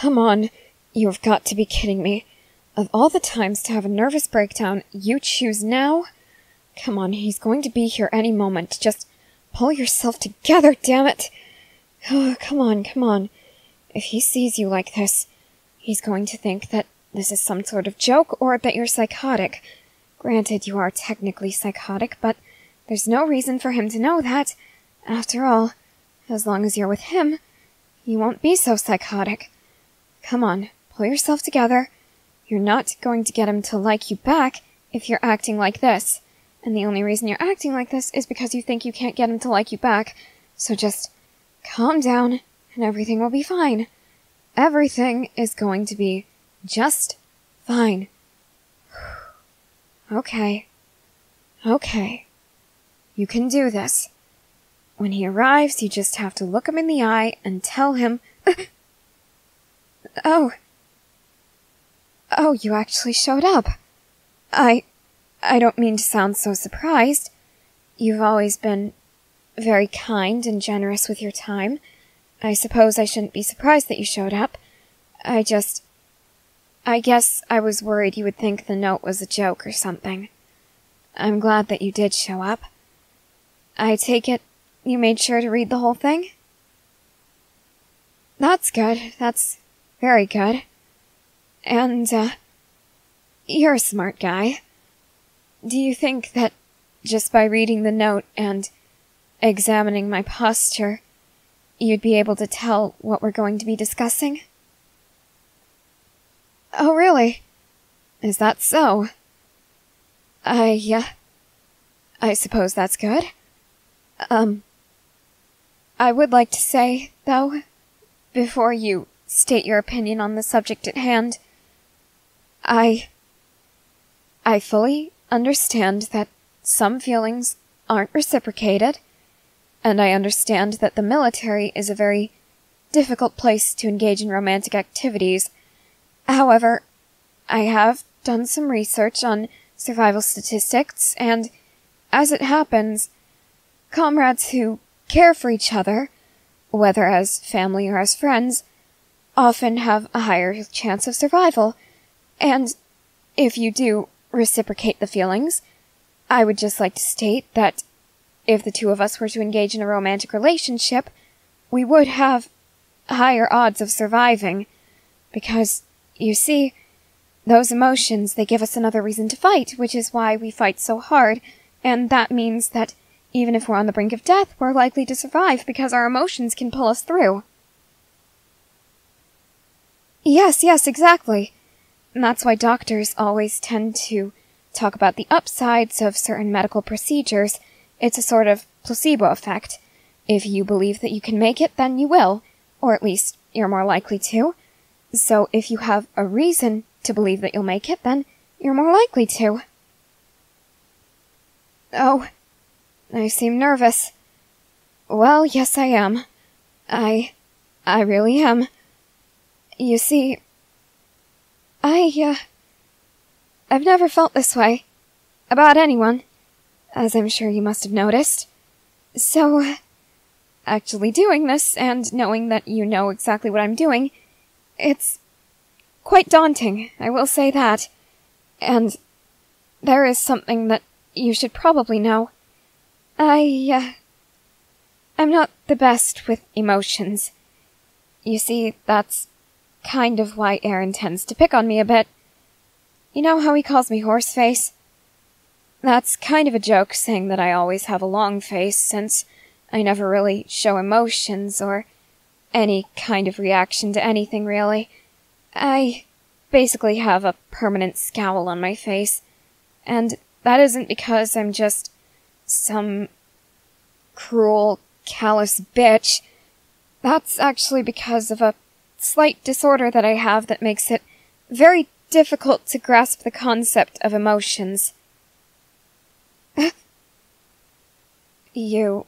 Come on, you've got to be kidding me. Of all the times to have a nervous breakdown, you choose now? Come on, he's going to be here any moment. Just pull yourself together, damn it! Oh, come on. If he sees you like this, he's going to think that this is some sort of joke or that you're psychotic. Granted, you are technically psychotic, but there's no reason for him to know that. After all, as long as you're with him, you won't be so psychotic. Come on, pull yourself together. You're not going to get him to like you back if you're acting like this. And the only reason you're acting like this is because you think you can't get him to like you back. So just calm down, and everything will be fine. Everything is going to be just fine. Okay. You can do this. When he arrives, you just have to look him in the eye and tell him... Oh, you actually showed up. I don't mean to sound so surprised. You've always been very kind and generous with your time. I suppose I shouldn't be surprised that you showed up. I guess I was worried you would think the note was a joke or something. I'm glad that you did show up. I take it you made sure to read the whole thing? That's good. That's very good. And, you're a smart guy. Do you think that just by reading the note and examining my posture, you'd be able to tell what we're going to be discussing? Oh, really? Is that so? I suppose that's good. I would like to say, though, before you state your opinion on the subject at hand, I fully understand that some feelings aren't reciprocated, and I understand that the military is a very difficult place to engage in romantic activities. However, I have done some research on survival statistics, and, as it happens, comrades who care for each other, whether as family or as friends, often have a higher chance of survival. And if you do reciprocate the feelings, I would just like to state that if the two of us were to engage in a romantic relationship, we would have higher odds of surviving, because, you see, those emotions, they give us another reason to fight, which is why we fight so hard, and that means that even if we're on the brink of death, we're likely to survive because our emotions can pull us through. Yes, exactly. And that's why doctors always tend to talk about the upsides of certain medical procedures. It's a sort of placebo effect. If you believe that you can make it, then you will, or at least you're more likely to. So if you have a reason to believe that you'll make it, then you're more likely to. Oh, I seem nervous. Well, yes, I am. I really am. You see, I've never felt this way. About anyone. As I'm sure you must have noticed. So, actually doing this, and knowing that you know exactly what I'm doing, it's quite daunting, I will say that. And there is something that you should probably know. I'm not the best with emotions. You see, that's kind of why Aaron tends to pick on me a bit. You know how he calls me Horseface? That's kind of a joke, saying that I always have a long face, since I never really show emotions or any kind of reaction to anything, really. I basically have a permanent scowl on my face, and that isn't because I'm just some cruel, callous bitch. That's actually because of a slight disorder that I have that makes it very difficult to grasp the concept of emotions. You've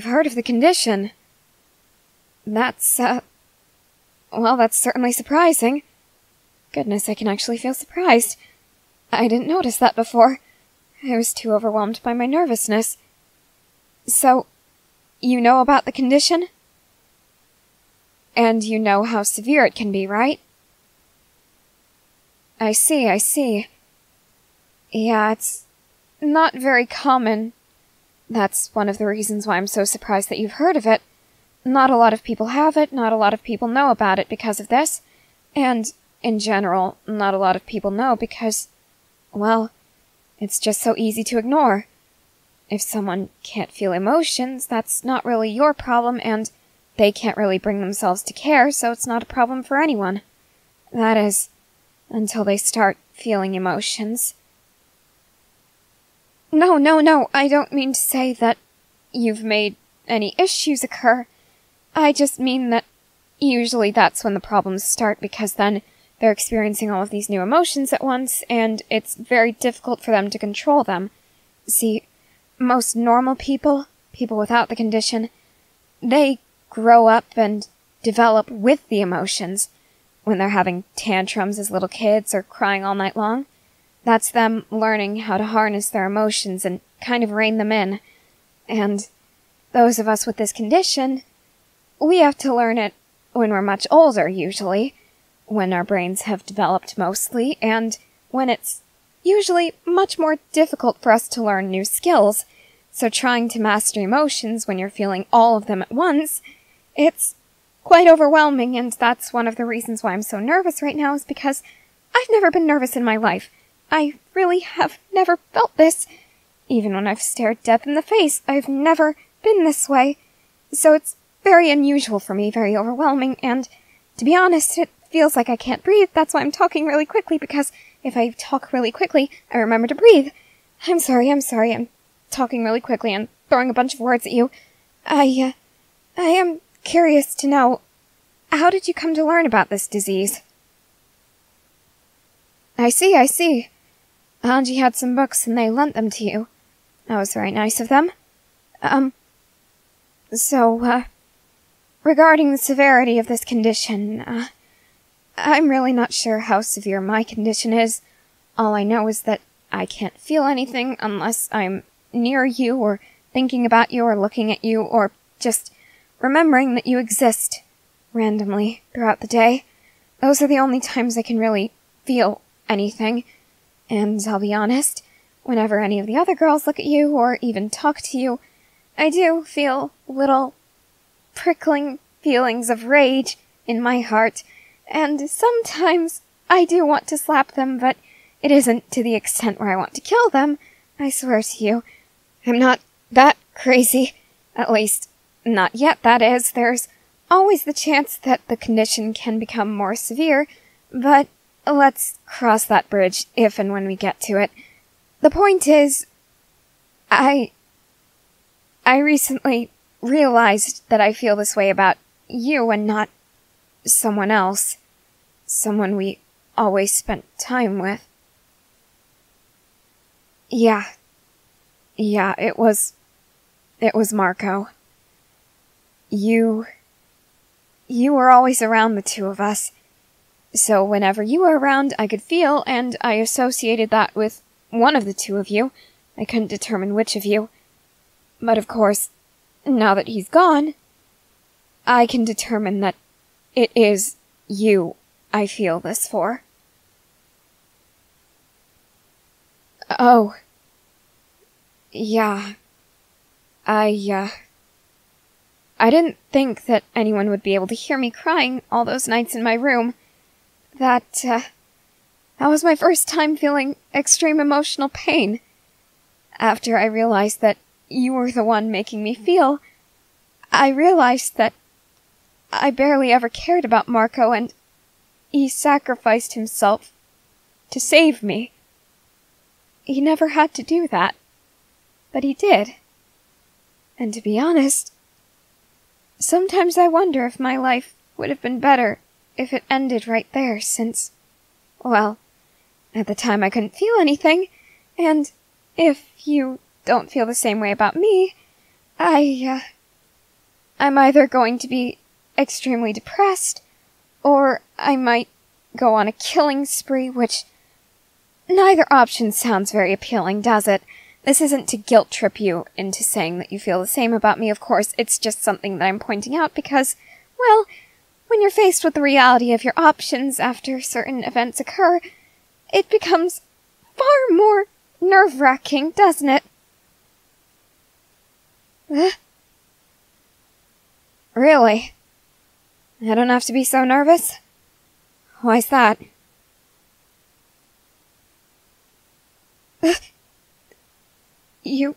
heard of the condition. That's certainly surprising. Goodness, I can actually feel surprised. I didn't notice that before. I was too overwhelmed by my nervousness. So, you know about the condition? And you know how severe it can be, right? I see. Yeah, it's not very common. That's one of the reasons why I'm so surprised that you've heard of it. Not a lot of people have it, not a lot of people know about it because of this. And, in general, not a lot of people know because, well, it's just so easy to ignore. If someone can't feel emotions, that's not really your problem, and they can't really bring themselves to care, so it's not a problem for anyone. That is, until they start feeling emotions. No, I don't mean to say that you've made any issues occur. I just mean that usually that's when the problems start, because then they're experiencing all of these new emotions at once, and it's very difficult for them to control them. See, most normal people without the condition, they grow up and develop with the emotions. When they're having tantrums as little kids or crying all night long, that's them learning how to harness their emotions and kind of rein them in. And those of us with this condition, we have to learn it when we're much older, usually, when our brains have developed mostly, and when it's usually much more difficult for us to learn new skills. So trying to master emotions when you're feeling all of them at once, it's quite overwhelming, and that's one of the reasons why I'm so nervous right now, is because I've never been nervous in my life. I really have never felt this. Even when I've stared death in the face, I've never been this way. So it's very unusual for me, very overwhelming, and to be honest, it feels like I can't breathe. That's why I'm talking really quickly, because if I talk really quickly, I remember to breathe. I'm sorry, I'm talking really quickly and throwing a bunch of words at you. I am curious to know, how did you come to learn about this disease? I see. Angie had some books and they lent them to you. That was very nice of them. Regarding the severity of this condition, I'm really not sure how severe my condition is. All I know is that I can't feel anything unless I'm near you or thinking about you or looking at you or just remembering that you exist randomly throughout the day. Those are the only times I can really feel anything. And I'll be honest, whenever any of the other girls look at you or even talk to you, I do feel little prickling feelings of rage in my heart, and sometimes I do want to slap them, but it isn't to the extent where I want to kill them, I swear to you. I'm not that crazy. At least, not yet, that is. There's always the chance that the condition can become more severe, but let's cross that bridge if and when we get to it. The point is, I recently realized that I feel this way about you and not someone else. Someone we always spent time with. Yeah, it was Marco. You were always around the two of us. So whenever you were around, I could feel, and I associated that with one of the two of you. I couldn't determine which of you. But of course, now that he's gone, I can determine that it is you I feel this for. Oh. Yeah. I didn't think that anyone would be able to hear me crying all those nights in my room. That was my first time feeling extreme emotional pain. After I realized that you were the one making me feel, I realized that I barely ever cared about Marco, and he sacrificed himself to save me. He never had to do that, but he did. And to be honest, sometimes I wonder if my life would have been better if it ended right there, since, well, at the time I couldn't feel anything, and if you don't feel the same way about me, I'm either going to be extremely depressed, or I might go on a killing spree, which neither option sounds very appealing, does it? This isn't to guilt trip you into saying that you feel the same about me, of course. It's just something that I'm pointing out because, well, when you're faced with the reality of your options after certain events occur, it becomes far more nerve-wracking, doesn't it? Really? I don't have to be so nervous? Why's that? You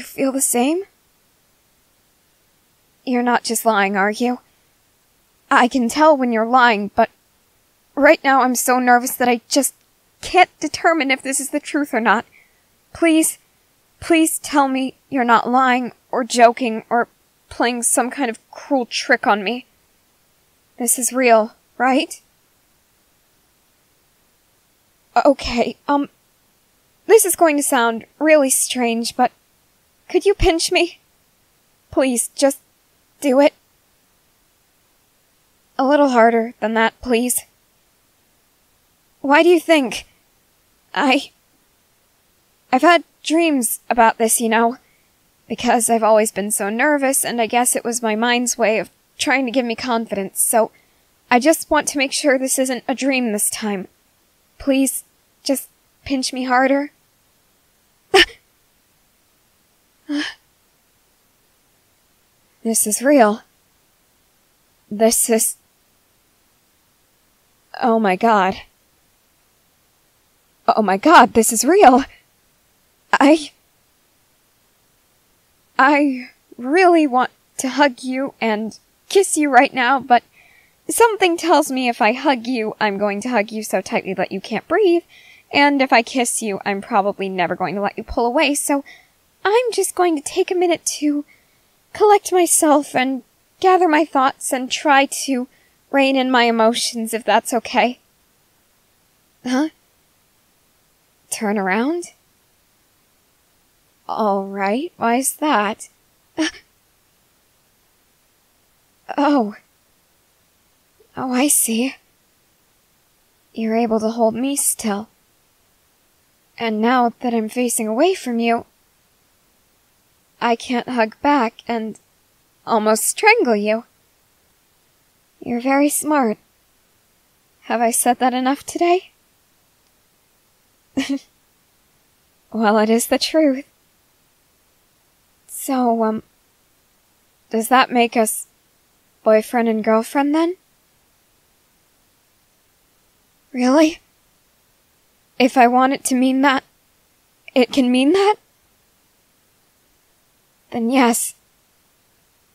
feel the same? You're not just lying, are you? I can tell when you're lying, but right now I'm so nervous that I just can't determine if this is the truth or not. Please tell me you're not lying or joking or playing some kind of cruel trick on me. This is real, right? Okay, this is going to sound really strange, but could you pinch me? Please, just do it. A little harder than that, please. Why do you think? I've had dreams about this, you know, because I've always been so nervous, and I guess it was my mind's way of trying to give me confidence, so I just want to make sure this isn't a dream this time. Please, just pinch me harder. This is real. This is... Oh my god. Oh my god, this is real! I really want to hug you and kiss you right now, but something tells me if I hug you, I'm going to hug you so tightly that you can't breathe, and if I kiss you, I'm probably never going to let you pull away, so I'm just going to take a minute to collect myself and gather my thoughts and try to rein in my emotions, if that's okay. Huh? Turn around? Alright, why's that? Oh, I see. You're able to hold me still. And now that I'm facing away from you, I can't hug back and almost strangle you. You're very smart. Have I said that enough today? Well, it is the truth. So, does that make us boyfriend and girlfriend then? Really? If I want it to mean that, it can mean that? Then yes.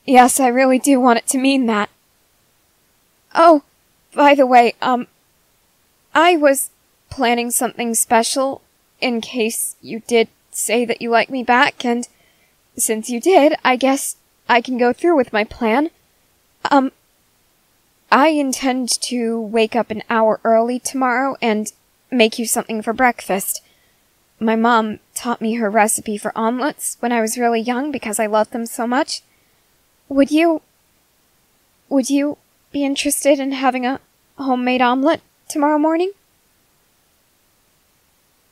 Yes, I really do want it to mean that. Oh, by the way, I was planning something special in case you did say that you like me back, and since you did, I guess I can go through with my plan. I intend to wake up an hour early tomorrow and make you something for breakfast. My mom taught me her recipe for omelets when I was really young because I loved them so much. Would you be interested in having a homemade omelet tomorrow morning?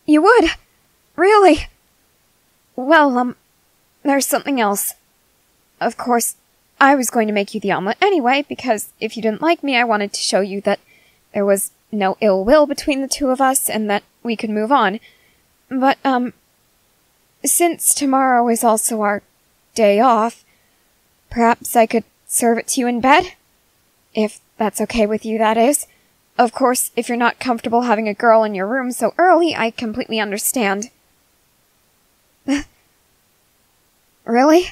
You would? Really? Well, there's something else. Of course, I was going to make you the omelet anyway, because if you didn't like me, I wanted to show you that there was no ill will between the two of us and that we could move on. But, since tomorrow is also our day off, perhaps I could serve it to you in bed? If that's okay with you, that is. Of course, if you're not comfortable having a girl in your room so early, I completely understand. Really?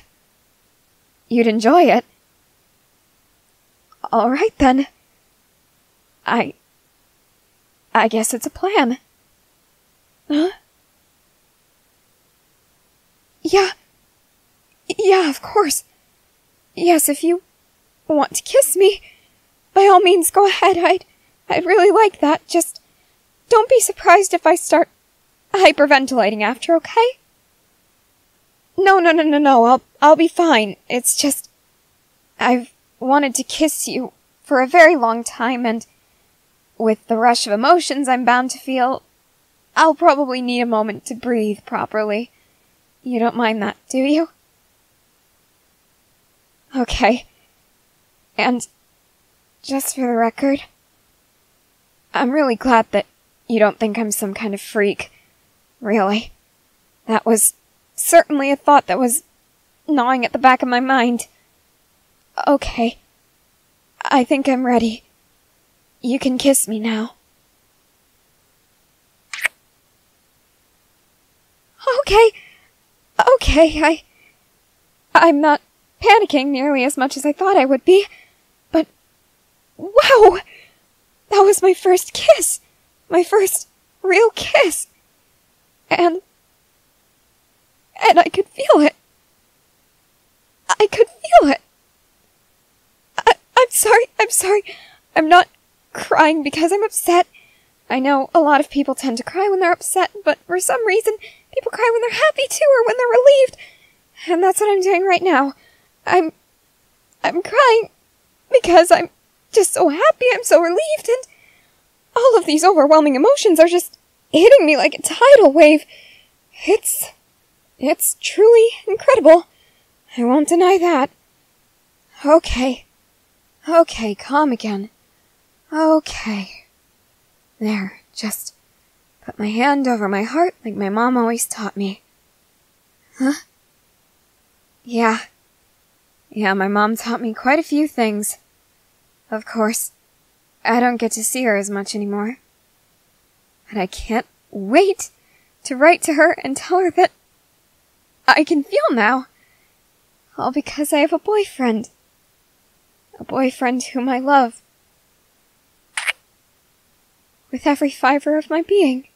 You'd enjoy it? Alright then. I guess it's a plan. Huh? Yeah, of course. Yes, if you want to kiss me, by all means go ahead. I'd really like that. Just don't be surprised if I start hyperventilating after, okay? No. I'll be fine. It's just I've wanted to kiss you for a very long time, and with the rush of emotions I'm bound to feel, I'll probably need a moment to breathe properly. You don't mind that, do you? Okay. And, just for the record, I'm really glad that you don't think I'm some kind of freak. Really. That was certainly a thought that was gnawing at the back of my mind. Okay. I think I'm ready. You can kiss me now. Okay, I'm not panicking nearly as much as I thought I would be, but wow! That was my first kiss! My first real kiss! And I could feel it. I could feel it. I'm sorry. I'm not crying because I'm upset. I know a lot of people tend to cry when they're upset, but for some reason, people cry when they're happy too, or when they're relieved. And that's what I'm doing right now. I'm crying because I'm just so happy, I'm so relieved, and all of these overwhelming emotions are just hitting me like a tidal wave. It's truly incredible. I won't deny that. Okay, calm again. Okay. There, just put my hand over my heart like my mom always taught me. Huh? Yeah, my mom taught me quite a few things. Of course, I don't get to see her as much anymore. But I can't wait to write to her and tell her that I can feel now. All because I have a boyfriend. A boyfriend whom I love. With every fiber of my being.